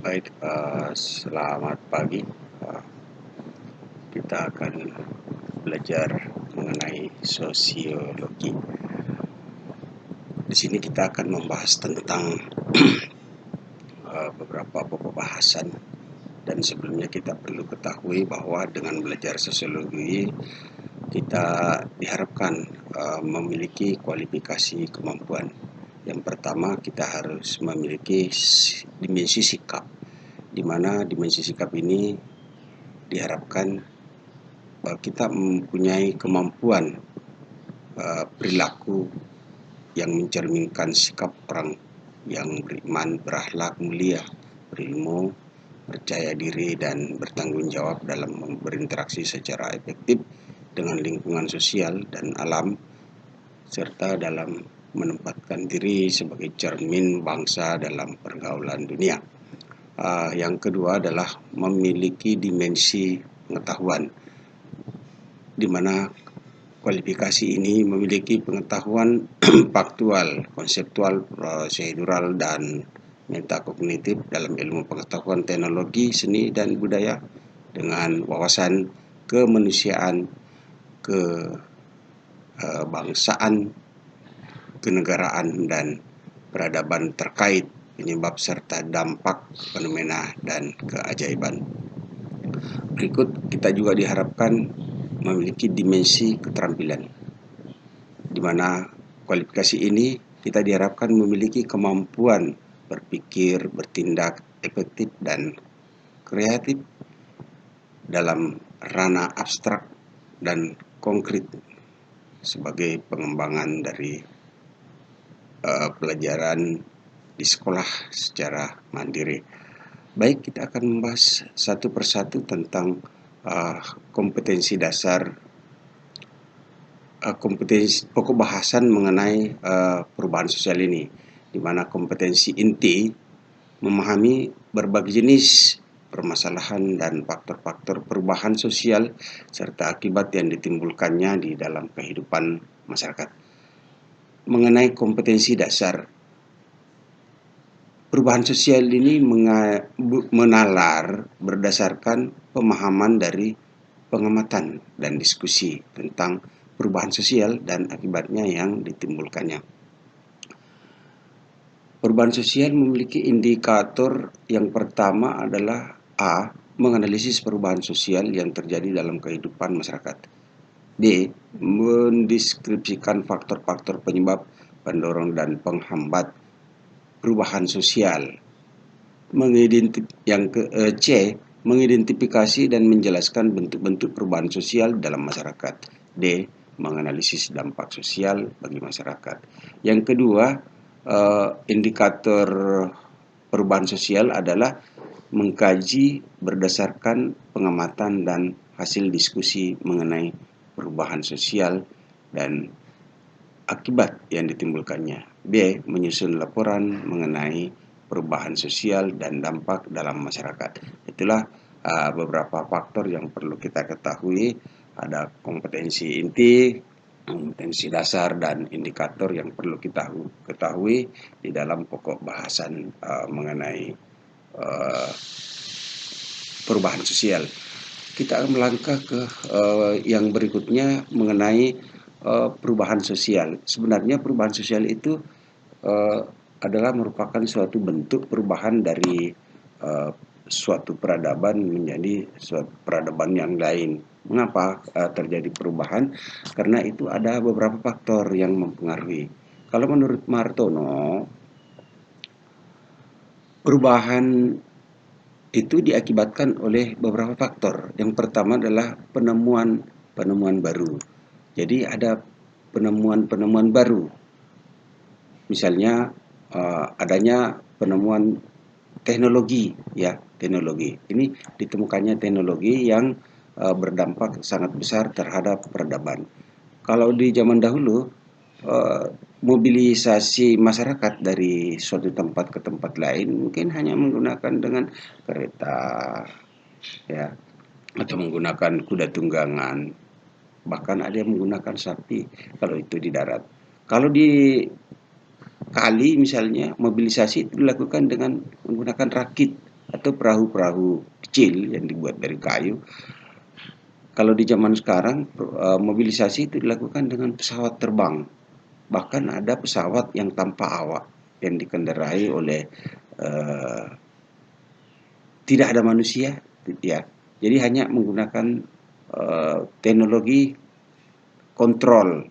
Baik, selamat pagi. Eh, kita akan belajar mengenai sosiologi. Di sini kita akan membahas tentang beberapa pokok bahasan, dan sebelumnya kita perlu ketahui bahwa dengan belajar sosiologi kita diharapkan memiliki kualifikasi kemampuan. Yang pertama, kita harus memiliki dimensi sikap, di mana dimensi sikap ini diharapkan kita mempunyai kemampuan perilaku yang mencerminkan sikap orang yang beriman, berakhlak mulia, berilmu, percaya diri, dan bertanggung jawab dalam berinteraksi secara efektif dengan lingkungan sosial dan alam, serta dalam menempatkan diri sebagai cermin bangsa dalam pergaulan dunia. Yang kedua adalah memiliki dimensi pengetahuan, di mana kualifikasi ini memiliki pengetahuan faktual, konseptual, prosedural, dan metakognitif dalam ilmu pengetahuan teknologi, seni, dan budaya, dengan wawasan kemanusiaan, kebangsaan, kenegaraan, dan peradaban terkait penyebab serta dampak fenomena dan keajaiban. Berikut kita juga diharapkan memiliki dimensi keterampilan, di mana kualifikasi ini kita diharapkan memiliki kemampuan berpikir, bertindak efektif dan kreatif dalam ranah abstrak dan konkret sebagai pengembangan dari pelajaran di sekolah secara mandiri. Baik, kita akan membahas satu persatu tentang kompetensi dasar, kompetensi pokok bahasan mengenai perubahan sosial ini, di mana kompetensi inti memahami berbagai jenis permasalahan dan faktor-faktor perubahan sosial serta akibat yang ditimbulkannya di dalam kehidupan masyarakat. Mengenai kompetensi dasar, perubahan sosial ini menalar berdasarkan pemahaman dari pengamatan dan diskusi tentang perubahan sosial dan akibatnya yang ditimbulkannya. Perubahan sosial memiliki indikator. Yang pertama adalah A. Menganalisis perubahan sosial yang terjadi dalam kehidupan masyarakat. B. Mendeskripsikan faktor-faktor penyebab, pendorong, dan penghambat perubahan sosial. C. Mengidentifikasi dan menjelaskan bentuk-bentuk perubahan sosial dalam masyarakat. D. Menganalisis dampak sosial bagi masyarakat. Yang kedua, indikator perubahan sosial adalah mengkaji berdasarkan pengamatan dan hasil diskusi mengenai perubahan sosial dan akibat yang ditimbulkannya. B. Menyusun laporan mengenai perubahan sosial dan dampak dalam masyarakat. Itulah beberapa faktor yang perlu kita ketahui. Ada kompetensi inti, kompetensi dasar, dan indikator yang perlu kita ketahui di dalam pokok bahasan mengenai perubahan sosial. Kita akan melangkah ke yang berikutnya mengenai perubahan sosial. Sebenarnya perubahan sosial itu adalah merupakan suatu bentuk perubahan dari suatu peradaban menjadi suatu peradaban yang lain. Mengapa terjadi perubahan? Karena itu ada beberapa faktor yang mempengaruhi. Kalau menurut Martono, perubahan itu diakibatkan oleh beberapa faktor. Yang pertama adalah penemuan baru. Jadi ada penemuan baru. Misalnya adanya penemuan teknologi, ya, teknologi. Ini ditemukannya teknologi yang berdampak sangat besar terhadap peradaban. Kalau di zaman dahulu, mobilisasi masyarakat dari suatu tempat ke tempat lain mungkin hanya menggunakan dengan kereta, ya, atau menggunakan kuda tunggangan, bahkan ada yang menggunakan sapi kalau itu di darat. Kalau di kali misalnya, mobilisasi itu dilakukan dengan menggunakan rakit, atau perahu-perahu kecil yang dibuat dari kayu. Kalau di zaman sekarang mobilisasi itu dilakukan dengan pesawat terbang. Bahkan ada pesawat yang tanpa awak yang dikendarai oleh eh, tidak ada manusia, ya. Jadi hanya menggunakan teknologi kontrol,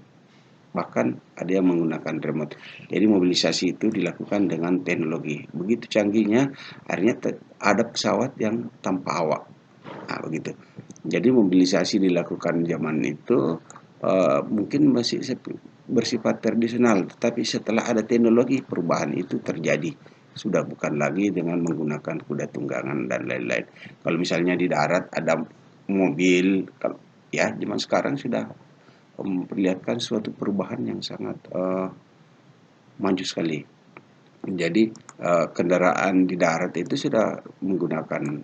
bahkan ada yang menggunakan remote. Jadi mobilisasi itu dilakukan dengan teknologi. Begitu canggihnya, akhirnya ada pesawat yang tanpa awak. Nah, begitu. Jadi mobilisasi dilakukan zaman itu mungkin masih bersifat tradisional, tetapi setelah ada teknologi perubahan itu terjadi. Sudah bukan lagi dengan menggunakan kuda tunggangan dan lain-lain. Kalau misalnya di darat ada mobil, ya zaman sekarang sudah memperlihatkan suatu perubahan yang sangat maju sekali. Jadi kendaraan di darat itu sudah menggunakan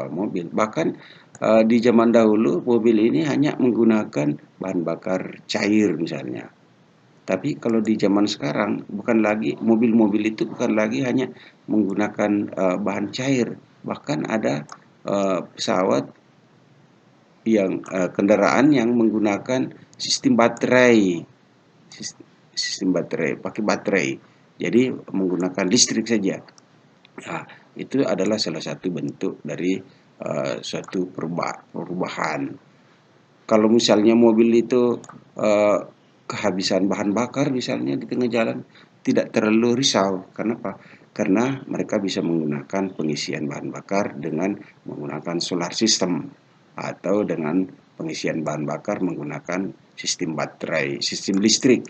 mobil. Bahkan di zaman dahulu mobil ini hanya menggunakan bahan bakar cair misalnya. Tapi kalau di zaman sekarang bukan lagi mobil-mobil itu bukan lagi hanya menggunakan bahan cair, bahkan ada pesawat yang kendaraan yang menggunakan sistem baterai, sistem baterai, pakai baterai. Jadi menggunakan listrik saja. Nah, itu adalah salah satu bentuk dari suatu perubahan. Kalau misalnya mobil itu kehabisan bahan bakar misalnya di tengah jalan, tidak terlalu risau. Kenapa? Karena mereka bisa menggunakan pengisian bahan bakar dengan menggunakan solar system atau dengan pengisian bahan bakar menggunakan sistem baterai, sistem listrik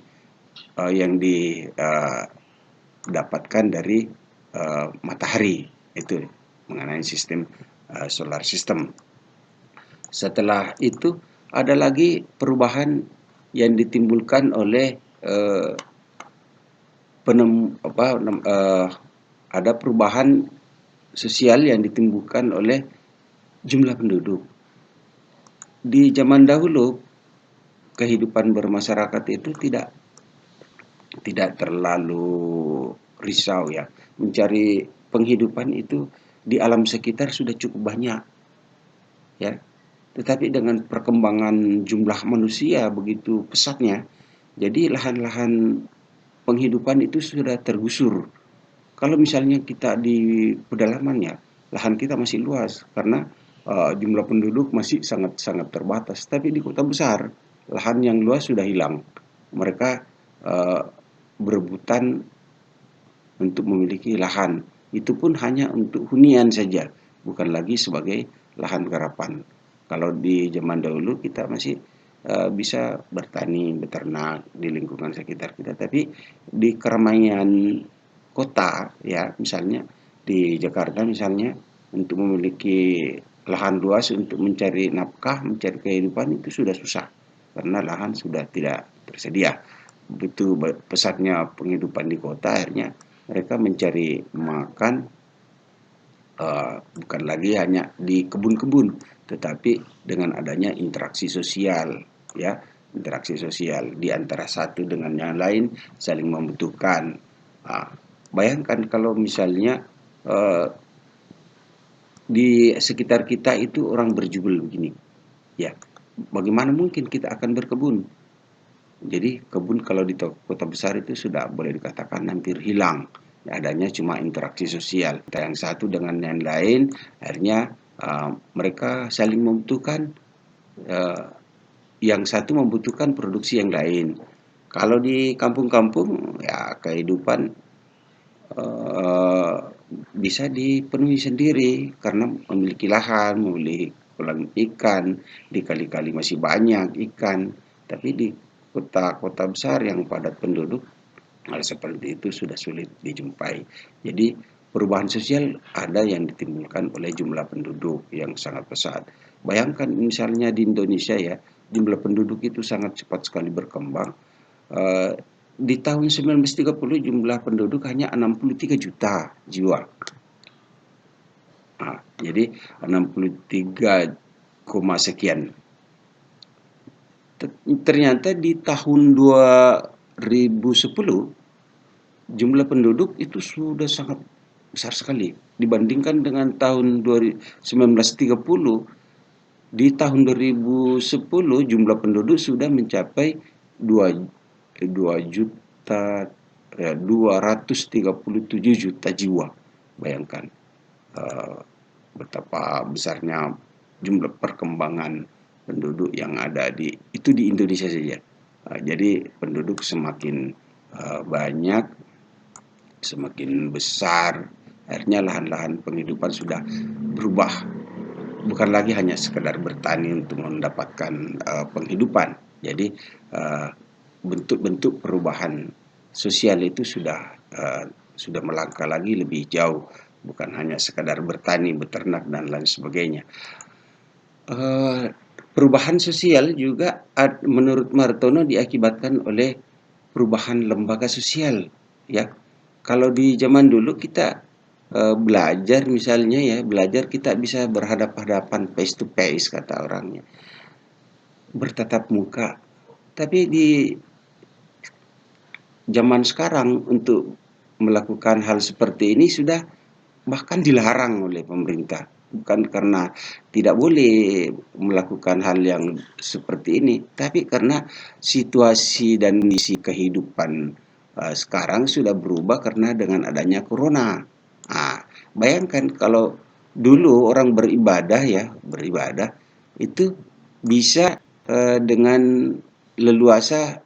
yang didapatkan dari matahari, itu mengenai sistem solar system. Setelah itu ada lagi perubahan yang ditimbulkan oleh ada perubahan sosial yang ditimbulkan oleh jumlah penduduk. Di zaman dahulu kehidupan bermasyarakat itu tidak terlalu risau, ya. Mencari penghidupan itu di alam sekitar sudah cukup banyak, ya. Tetapi dengan perkembangan jumlah manusia begitu pesatnya, jadi lahan-lahan penghidupan itu sudah tergusur. Kalau misalnya kita di pedalaman, ya, lahan kita masih luas karena jumlah penduduk masih sangat-sangat terbatas. Tapi di kota besar, lahan yang luas sudah hilang. Mereka uh, berebutan untuk memiliki lahan. Itu pun hanya untuk hunian saja, bukan lagi sebagai lahan garapan. Kalau di zaman dahulu kita masih bisa bertani, beternak di lingkungan sekitar kita, tapi di keramaian kota, ya, misalnya di Jakarta misalnya, untuk memiliki lahan luas untuk mencari nafkah, mencari kehidupan itu sudah susah karena lahan sudah tidak tersedia. Begitu pesatnya penghidupan di kota, akhirnya mereka mencari makan bukan lagi hanya di kebun-kebun, tetapi dengan adanya interaksi sosial, ya, interaksi sosial di antara satu dengan yang lain, saling membutuhkan. Bayangkan kalau misalnya di sekitar kita itu orang berjubel begini, ya, bagaimana mungkin kita akan berkebun? Jadi kebun kalau di kota besar itu sudah boleh dikatakan hampir hilang. Adanya cuma interaksi sosial. Yang satu dengan yang lain, akhirnya mereka saling membutuhkan. Uh, yang satu membutuhkan produksi yang lain. Kalau di kampung-kampung, ya kehidupan uh, bisa dipenuhi sendiri karena memiliki lahan, memiliki kolam ikan, di kali-kali masih banyak ikan. Tapi di kota-kota besar yang padat penduduk, hal seperti itu sudah sulit dijumpai. Jadi perubahan sosial ada yang ditimbulkan oleh jumlah penduduk yang sangat pesat. Bayangkan misalnya di Indonesia, ya, jumlah penduduk itu sangat cepat sekali berkembang. Di tahun 1930 jumlah penduduk hanya 63 juta jiwa. Jadi 63, sekian. Ternyata di tahun 2010 jumlah penduduk itu sudah sangat besar sekali dibandingkan dengan tahun 1930. Di tahun 2010 jumlah penduduk sudah mencapai 2 juta 237 juta jiwa. Bayangkan betapa besarnya jumlah perkembangan penduduk yang ada di Indonesia saja. Jadi penduduk semakin banyak, semakin besar, akhirnya lahan-lahan penghidupan sudah berubah, bukan lagi hanya sekedar bertani untuk mendapatkan penghidupan. Jadi bentuk-bentuk perubahan sosial itu sudah melangkah lagi lebih jauh, bukan hanya sekadar bertani, beternak dan lain sebagainya. Perubahan sosial juga menurut Martono diakibatkan oleh perubahan lembaga sosial, ya. Kalau di zaman dulu kita belajar misalnya, ya, belajar kita bisa berhadapan-hadapan, face to face kata orangnya, bertatap muka. Tapi di zaman sekarang untuk melakukan hal seperti ini sudah bahkan dilarang oleh pemerintah. Bukan karena tidak boleh melakukan hal yang seperti ini, tapi karena situasi dan kondisi kehidupan sekarang sudah berubah karena dengan adanya corona. Bayangkan kalau dulu orang beribadah itu bisa dengan leluasa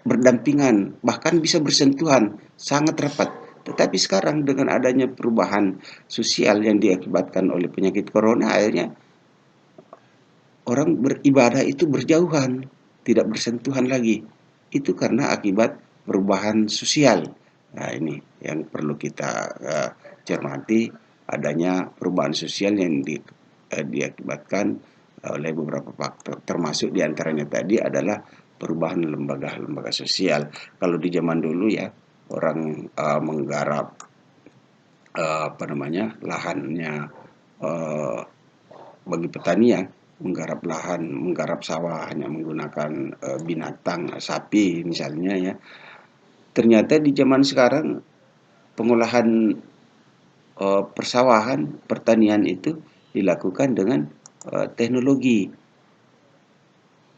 berdampingan, bahkan bisa bersentuhan sangat rapat. Tetapi sekarang dengan adanya perubahan sosial yang diakibatkan oleh penyakit corona, akhirnya orang beribadah itu berjauhan, tidak bersentuhan lagi. Itu karena akibat perubahan sosial. Nah, ini yang perlu kita cermati, adanya perubahan sosial yang diakibatkan oleh beberapa faktor, termasuk diantaranya tadi adalah perubahan lembaga-lembaga sosial. Kalau di zaman dulu, ya, orang menggarap lahannya bagi petani, ya, menggarap lahan, menggarap sawah hanya menggunakan binatang, sapi misalnya, ya. Ternyata di zaman sekarang pengolahan persawahan, pertanian itu dilakukan dengan teknologi,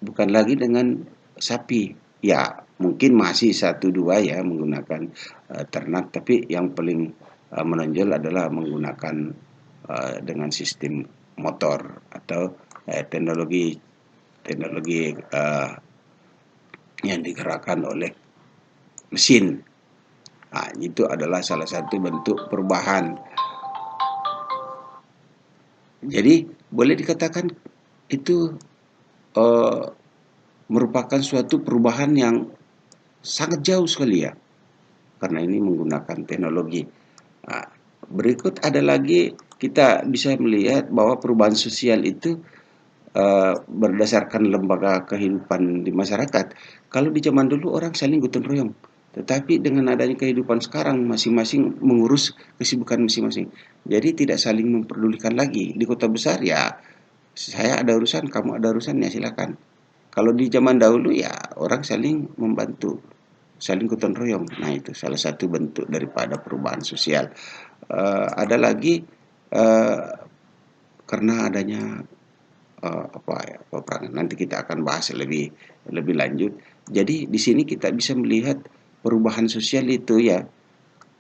bukan lagi dengan sapi. Ya, mungkin masih satu dua, ya, menggunakan ternak, tapi yang paling menonjol adalah menggunakan dengan sistem motor atau teknologi yang digerakkan oleh mesin. Itu adalah salah satu bentuk perubahan. Jadi boleh dikatakan itu merupakan suatu perubahan yang sangat jauh sekali, ya, karena ini menggunakan teknologi. Berikut ada lagi, kita bisa melihat bahwa perubahan sosial itu berdasarkan lembaga kehidupan di masyarakat. Kalau di zaman dulu orang saling gotong royong, tetapi dengan adanya kehidupan sekarang masing-masing mengurus kesibukan masing-masing. Jadi tidak saling memperdulikan lagi. Di kota besar, ya, saya ada urusan, kamu ada urusan, ya silakan. Kalau di zaman dahulu, ya, orang saling membantu, saling gotong royong. Nah, itu salah satu bentuk daripada perubahan sosial. Ada lagi karena adanya peperangan. Nanti kita akan bahas lebih lanjut. Jadi di sini kita bisa melihat perubahan sosial itu, ya.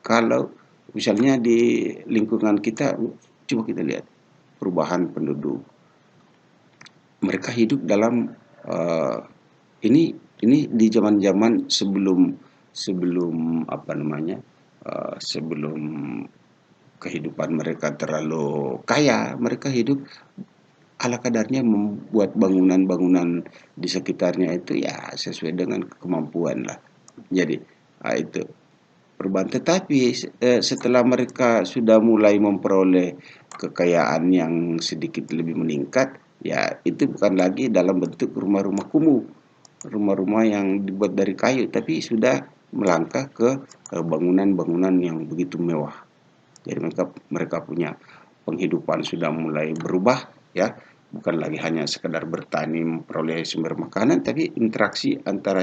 Kalau misalnya di lingkungan kita, coba kita lihat perubahan penduduk. Mereka hidup dalam ini di zaman-zaman sebelum sebelum kehidupan mereka terlalu kaya. Mereka hidup ala kadarnya, membuat bangunan-bangunan di sekitarnya itu, ya, sesuai dengan kemampuan lah. Jadi itu perubahan. Tetapi setelah mereka sudah mulai memperoleh kekayaan yang sedikit lebih meningkat, ya, itu bukan lagi dalam bentuk rumah-rumah kumuh, rumah-rumah yang dibuat dari kayu, tapi sudah melangkah ke bangunan-bangunan yang begitu mewah. Jadi mereka punya penghidupan sudah mulai berubah, ya, bukan lagi hanya sekedar bertani memperoleh sumber makanan, tapi interaksi antara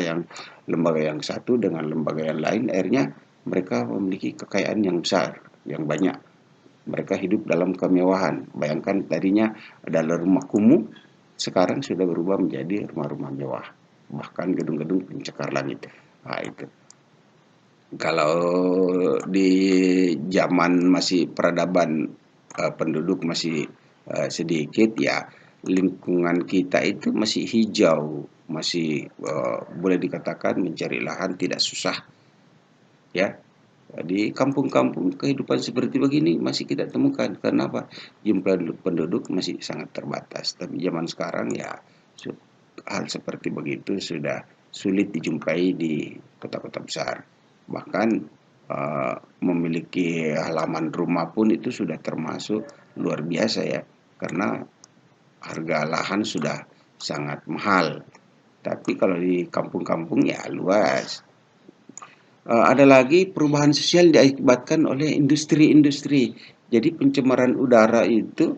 lembaga yang satu dengan lembaga yang lain, akhirnya mereka memiliki kekayaan yang besar, yang banyak. mereka hidup dalam kemewahan. Bayangkan tadinya adalah rumah kumuh, sekarang sudah berubah menjadi rumah-rumah mewah, bahkan gedung-gedung pencakar langit. Nah, itu. Kalau di zaman masih peradaban, penduduk masih sedikit, ya lingkungan kita itu masih hijau, masih boleh dikatakan mencari lahan tidak susah, ya. Di kampung-kampung kehidupan seperti begini masih kita temukan. Kenapa? Jumlah penduduk masih sangat terbatas. Tapi zaman sekarang ya hal seperti begitu sudah sulit dijumpai di kota-kota besar. Bahkan memiliki halaman rumah pun itu sudah termasuk luar biasa, ya. Karena harga lahan sudah sangat mahal. Tapi kalau di kampung-kampung ya luas. Ada lagi perubahan sosial diakibatkan oleh industri-industri. Jadi pencemaran udara itu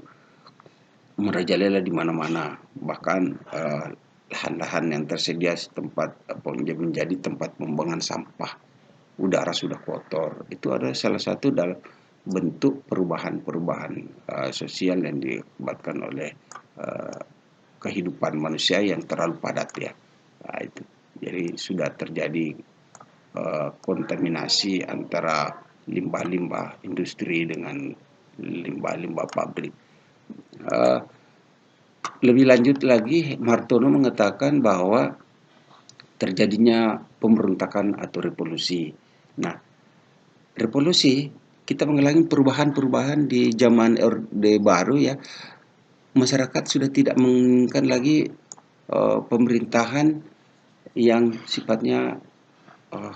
merajalela di mana-mana. Bahkan lahan-lahan yang tersedia tempat menjadi tempat pembuangan sampah. Udara sudah kotor. Itu adalah salah satu dalam bentuk perubahan-perubahan sosial yang diakibatkan oleh uh, kehidupan manusia yang terlalu padat, ya. Nah, itu. Jadi sudah terjadi kontaminasi antara limbah-limbah industri dengan limbah-limbah pabrik. Uh, Lebih lanjut lagi, Martono mengatakan bahwa terjadinya pemberontakan atau revolusi. Nah, revolusi kita mengalami perubahan-perubahan di zaman Orde Baru, ya. Masyarakat sudah tidak menginginkan lagi pemerintahan yang sifatnya uh,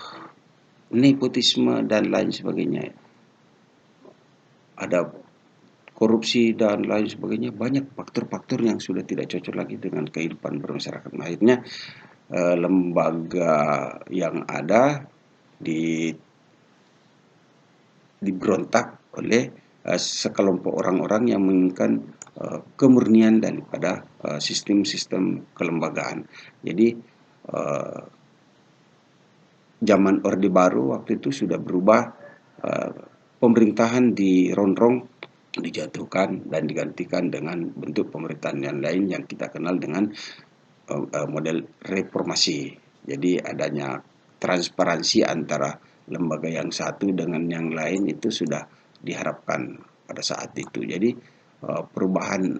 nepotisme dan lain sebagainya. Ada korupsi dan lain sebagainya. Banyak faktor-faktor yang sudah tidak cocok lagi dengan kehidupan bermasyarakat. Akhirnya lembaga yang ada diberontak oleh sekelompok orang-orang yang menginginkan kemurnian daripada sistem-sistem kelembagaan. Jadi zaman Orde Baru waktu itu sudah berubah, pemerintahan dirongrong, dijatuhkan dan digantikan dengan bentuk pemerintahan yang lain yang kita kenal dengan model reformasi. Jadi adanya transparansi antara lembaga yang satu dengan yang lain itu sudah diharapkan pada saat itu. Jadi perubahan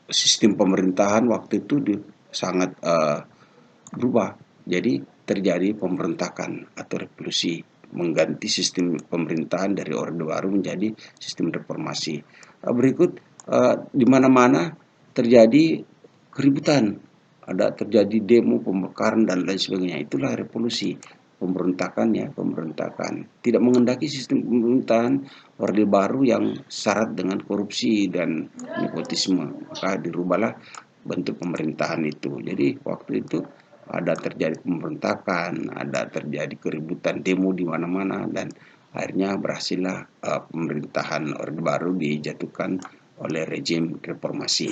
sistem pemerintahan waktu itu sangat berubah. Jadi terjadi pemberontakan atau revolusi, mengganti sistem pemerintahan dari Orde Baru menjadi sistem reformasi. Berikut di mana-mana terjadi keributan, ada terjadi demo, pembakaran dan lain sebagainya. Itulah revolusi, pemberontakan, ya, pemberontakan. Tidak mengendaki sistem pemerintahan Orde Baru yang syarat dengan korupsi dan nepotisme, maka dirubahlah bentuk pemerintahan itu. Jadi waktu itu ada terjadi pemberontakan, ada terjadi keributan, demo di mana-mana, dan akhirnya berhasillah pemerintahan Orde Baru dijatuhkan oleh rejim reformasi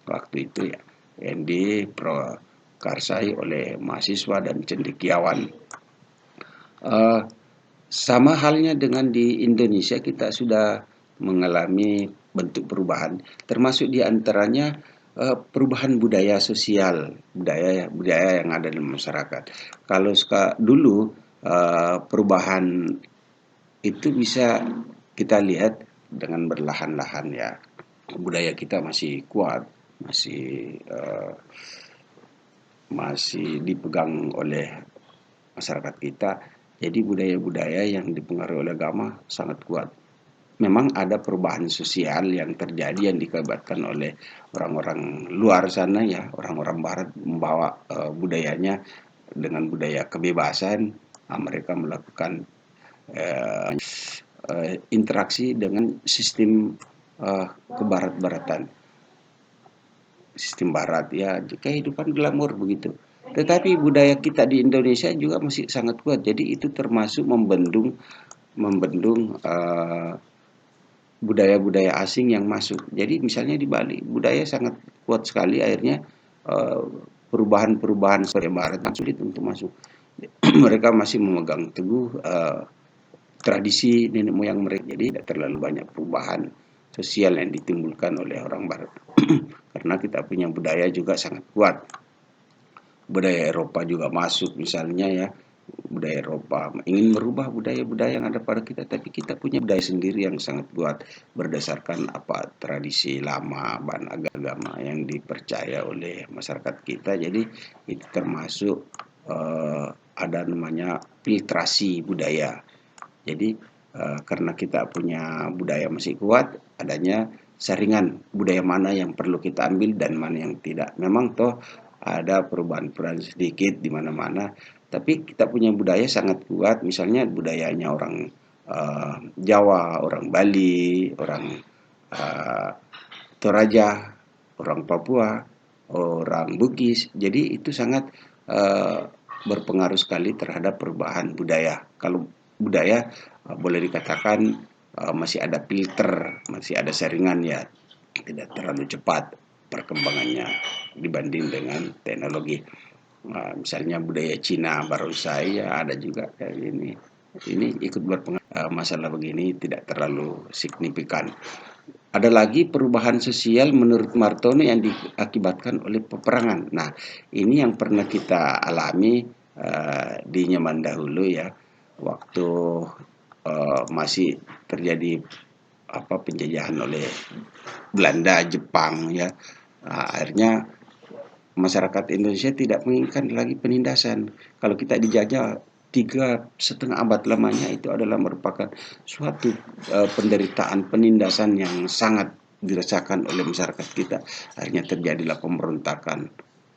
waktu itu, ya, yang diprakarsai oleh mahasiswa dan cendekiawan. Sama halnya dengan di Indonesia, kita sudah mengalami bentuk perubahan, termasuk diantaranya perubahan budaya sosial, budaya yang ada di masyarakat. Kalau dulu perubahan itu bisa kita lihat dengan berlahan-lahan, ya. Budaya kita masih kuat, masih dipegang oleh masyarakat kita. Jadi budaya-budaya yang dipengaruhi oleh agama sangat kuat. Memang ada perubahan sosial yang terjadi yang dikabarkan oleh orang-orang luar sana, ya, orang-orang barat membawa budayanya dengan budaya kebebasan. Mereka melakukan interaksi dengan sistem kebarat-baratan, sistem barat, ya, kehidupan glamor begitu. Tetapi budaya kita di Indonesia juga masih sangat kuat. Jadi itu termasuk membendung budaya-budaya asing yang masuk. Jadi misalnya di Bali, budaya sangat kuat sekali, akhirnya perubahan-perubahan budaya barat sulit untuk masuk. Mereka masih memegang teguh tradisi nenek moyang mereka. Jadi tidak terlalu banyak perubahan sosial yang ditimbulkan oleh orang Barat. Karena kita punya budaya juga sangat kuat. Budaya Eropa juga masuk misalnya ya. Budaya Eropa ingin merubah budaya-budaya yang ada pada kita, tapi kita punya budaya sendiri yang sangat kuat berdasarkan apa tradisi lama dan agama yang dipercaya oleh masyarakat kita. Jadi itu termasuk ada namanya filtrasi budaya. Jadi karena kita punya budaya masih kuat, adanya saringan budaya mana yang perlu kita ambil dan mana yang tidak. Memang toh ada perubahan-perubahan sedikit di mana-mana, tapi kita punya budaya sangat kuat. Misalnya budayanya orang Jawa, orang Bali, orang uh, Toraja, orang Papua, orang Bugis. Jadi itu sangat berpengaruh sekali terhadap perubahan budaya. Kalau budaya boleh dikatakan masih ada filter, masih ada saringan ya, tidak terlalu cepat perkembangannya dibanding dengan teknologi. Misalnya budaya Cina barongsai ya ada juga kayak gini. Ini ikut berpengaruh. Masalah begini tidak terlalu signifikan. Ada lagi perubahan sosial menurut Martono yang diakibatkan oleh peperangan. Nah, ini yang pernah kita alami di zaman dahulu ya, waktu masih terjadi penjajahan oleh Belanda, Jepang ya. Akhirnya masyarakat Indonesia tidak menginginkan lagi penindasan. Kalau kita dijajah 3,5 abad lamanya, itu adalah merupakan suatu penderitaan penindasan yang sangat dirasakan oleh masyarakat kita. Akhirnya terjadilah pemberontakan,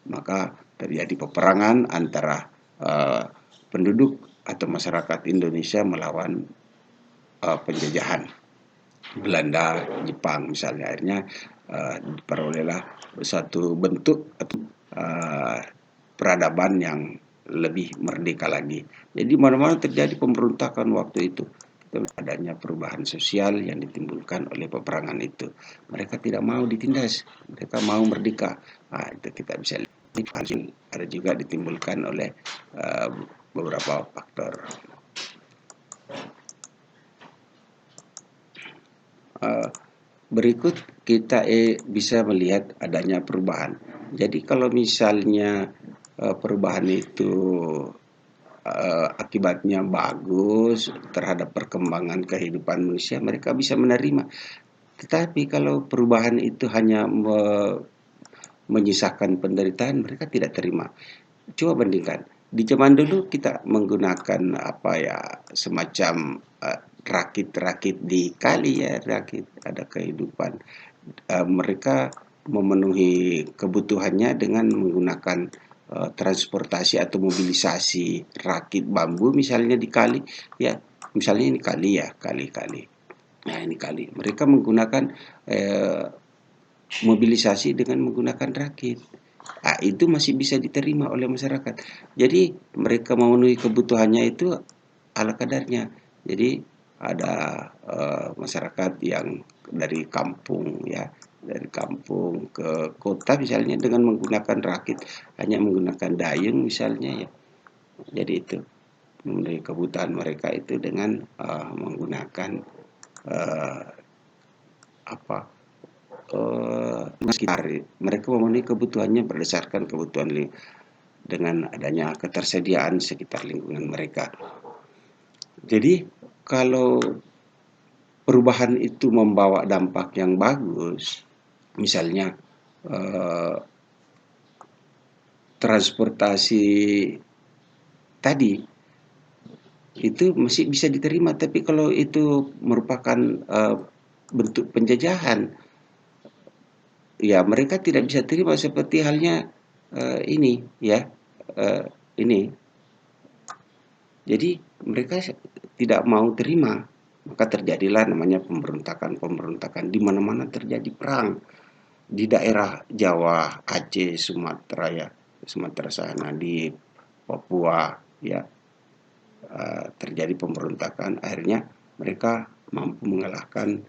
maka terjadi peperangan antara penduduk atau masyarakat Indonesia melawan penjajahan Belanda, Jepang misalnya. Akhirnya diperolehlah suatu bentuk peradaban yang lebih merdeka lagi. Jadi mana-mana terjadi pemberontakan waktu itu. Adanya perubahan sosial yang ditimbulkan oleh peperangan itu. Mereka tidak mau ditindas, mereka mau merdeka. Nah, itu kita bisa lihat. Ada juga ditimbulkan oleh beberapa faktor. Berikut kita bisa melihat adanya perubahan. Jadi kalau misalnya perubahan itu akibatnya bagus terhadap perkembangan kehidupan manusia, mereka bisa menerima. Tetapi kalau perubahan itu hanya menyisakan penderitaan, mereka tidak terima. Coba bandingkan. Di zaman dulu kita menggunakan semacam rakit-rakit di kali ya, rakit ada kehidupan. Mereka memenuhi kebutuhannya dengan menggunakan transportasi atau mobilisasi rakit bambu misalnya di kali ya, misalnya ini kali ya, kali-kali. Nah, ini kali. Mereka menggunakan mobilisasi dengan menggunakan rakit. Itu masih bisa diterima oleh masyarakat. Jadi mereka memenuhi kebutuhannya itu ala kadarnya. Jadi ada masyarakat yang dari kampung ya, dari kampung ke kota misalnya dengan menggunakan rakit, hanya menggunakan dayung misalnya ya. Jadi itu memenuhi kebutuhan mereka itu dengan menggunakan uh, apa sekitar. Mereka memenuhi kebutuhannya berdasarkan kebutuhan dengan adanya ketersediaan sekitar lingkungan mereka. Jadi kalau perubahan itu membawa dampak yang bagus, misalnya transportasi tadi itu masih bisa diterima, tapi kalau itu merupakan bentuk penjajahan, ya mereka tidak bisa terima, seperti halnya ini ya, ini. Jadi mereka tidak mau terima, maka terjadilah namanya pemberontakan di mana-mana terjadi perang. Di daerah Jawa, Aceh, Sumatera ya, Sumatera sana, di Papua ya, terjadi pemberontakan. Akhirnya mereka mampu mengalahkan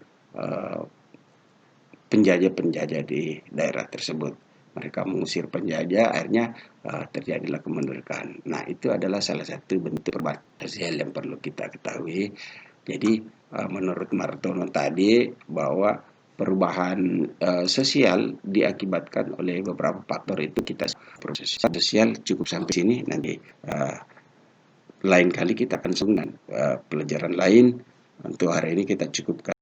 penjajah-penjajah di daerah tersebut. mereka mengusir penjajah, akhirnya terjadilah kemerdekaan. Nah, itu adalah salah satu bentuk perubahan sosial yang perlu kita ketahui. Jadi menurut Martono tadi bahwa perubahan sosial diakibatkan oleh beberapa faktor itu. Kita proses sosial cukup sampai sini, nanti lain kali kita akan sambung dengan pelajaran lain. Untuk hari ini kita cukupkan.